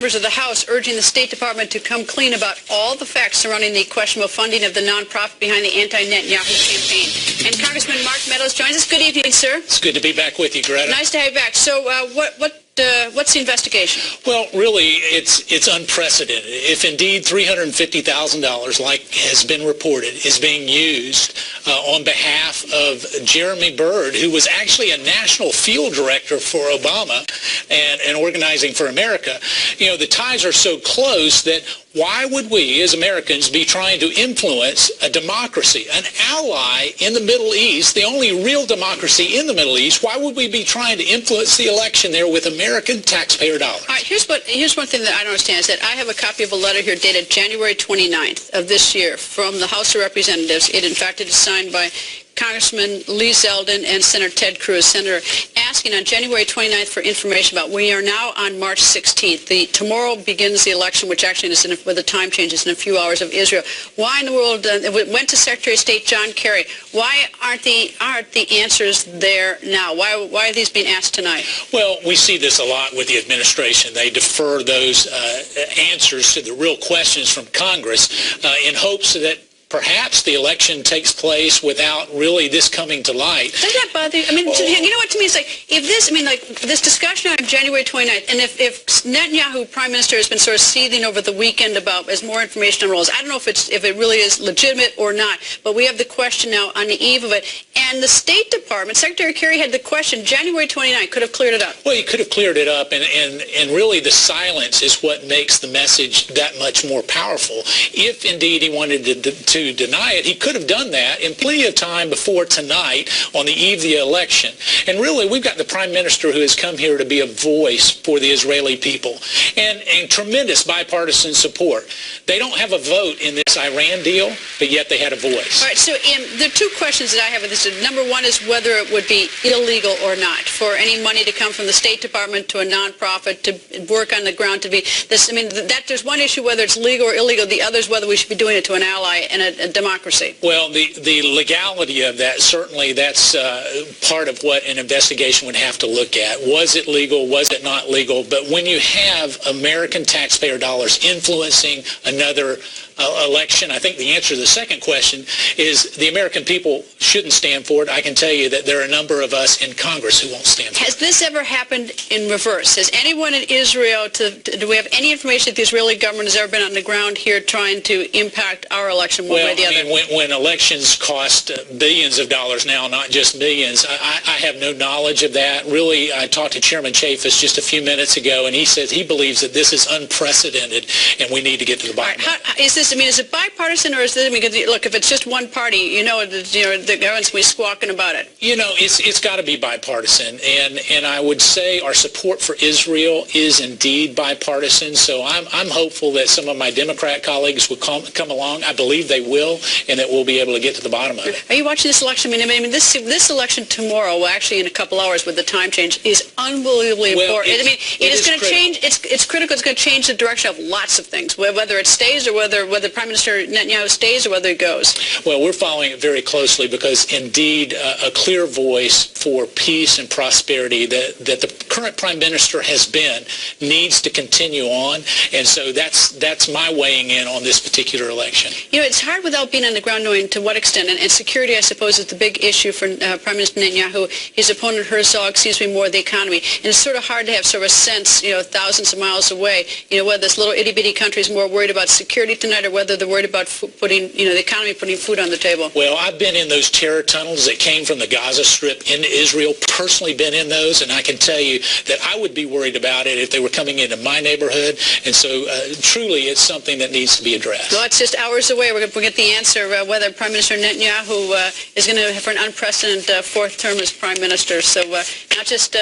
members of the House urging the State Department to come clean about all the facts surrounding the questionable funding of the nonprofit behind the anti-Netanyahu campaign. And Congressman Mark Meadows joins us. Good evening, sir. It's good to be back with you, Greta. Nice to have you back. So what's the investigation? Well, really, it's unprecedented. If indeed $350,000, like has been reported, is being used on behalf of Jeremy Byrd, who was actually a national field director for Obama and Organizing for America, the ties are so close that why would we, as Americans, be trying to influence a democracy, an ally in the Middle East, the only real democracy in the Middle East? Why would we be trying to influence the election there with American taxpayer dollars? All right, here's one thing that I don't understand is that I have a copy of a letter here dated January 29th of this year from the House of Representatives. In fact, it is signed by Congressman Lee Zeldin and Senator Ted Cruz, Senator, asking on January 29th for information about, we are now on March 16th. Tomorrow begins the election, which actually is with the time changes in a few hours of Israel. Why in the world, it went to Secretary of State John Kerry. Why aren't the answers there now? Why are these being asked tonight? Well, we see this a lot with the administration. They defer those answers to the real questions from Congress in hopes that perhaps the election takes place without really this coming to light. Doesn't that bother you? I mean, you know what, to me, it's like, this discussion on January 29th, and if Netanyahu, Prime Minister, has been sort of seething over the weekend about as more information unrolls, I don't know if it really is legitimate or not, but we have the question now on the eve of it. And the State Department, Secretary Kerry had the question, January 29th, could have cleared it up. Well, he could have cleared it up, and really the silence is what makes the message that much more powerful. If indeed he wanted to deny it, he could have done that in plenty of time before tonight on the eve of the election. And really, we've got the Prime Minister who has come here to be a voice for the Israeli people, and tremendous bipartisan support. They don't have a vote in this Iran deal, but yet they had a voice. All right, so there are two questions that I have with this. Number one is whether it would be illegal or not for any money to come from the State Department to a nonprofit to work on the ground to be this. I mean, there's one issue whether it's legal or illegal. The other is whether we should be doing it to an ally and a democracy. Well, the legality of that, certainly that's part of what an investigation would have to look at. Was it legal? Was it not legal? But when you have American taxpayer dollars influencing another election, I think the answer to the second question is the American people shouldn't stand for it. I can tell you that there are a number of us in Congress who won't stand for it. Has this ever happened in reverse? Has anyone in Israel, do we have any information that the Israeli government has ever been on the ground here trying to impact our election one way or the other? When elections cost billions of dollars now, not just millions, I have no knowledge of that. Really, I talked to Chairman Chafis just a few minutes ago, and he says he believes that this is unprecedented, and we need to get to the bottom of it. Is it bipartisan, or is it, because look, if it's just one party, the government's going to be squawking about it. It's got to be bipartisan, and I would say our support for Israel is indeed bipartisan, so I'm hopeful that some of my Democrat colleagues will come along. I believe they will, and that we'll be able to get to the bottom of it. Are you watching this election? I mean, this election tomorrow, well, actually in a couple hours with the time change, is unbelievably important. It is going to change. It's critical. It's going to change the direction of lots of things, whether it stays or whether Prime Minister Netanyahu stays or whether it goes. Well, we're following it very closely because indeed a clear voice for peace and prosperity that the current Prime Minister has been needs to continue on, and so that's my weighing in on this particular election. It's hard without being on the ground knowing to what extent, and security, I suppose, is the big issue for Prime Minister Netanyahu. His opponent Herzog seems to be more the economy, and it's sort of hard to have sort of a sense, thousands of miles away, whether this little itty-bitty country is more worried about security tonight or whether they're worried about putting, the economy putting food on the table. Well, I've been in those terror tunnels that came from the Gaza Strip into Israel, personally been in those, and I can tell you that I would be worried about it if they were coming into my neighborhood, and so truly it's something that needs to be addressed. Well, it's just hours away. We're going to get the answer whether Prime Minister Netanyahu is going to have for an unprecedented fourth term as Prime Minister. So not just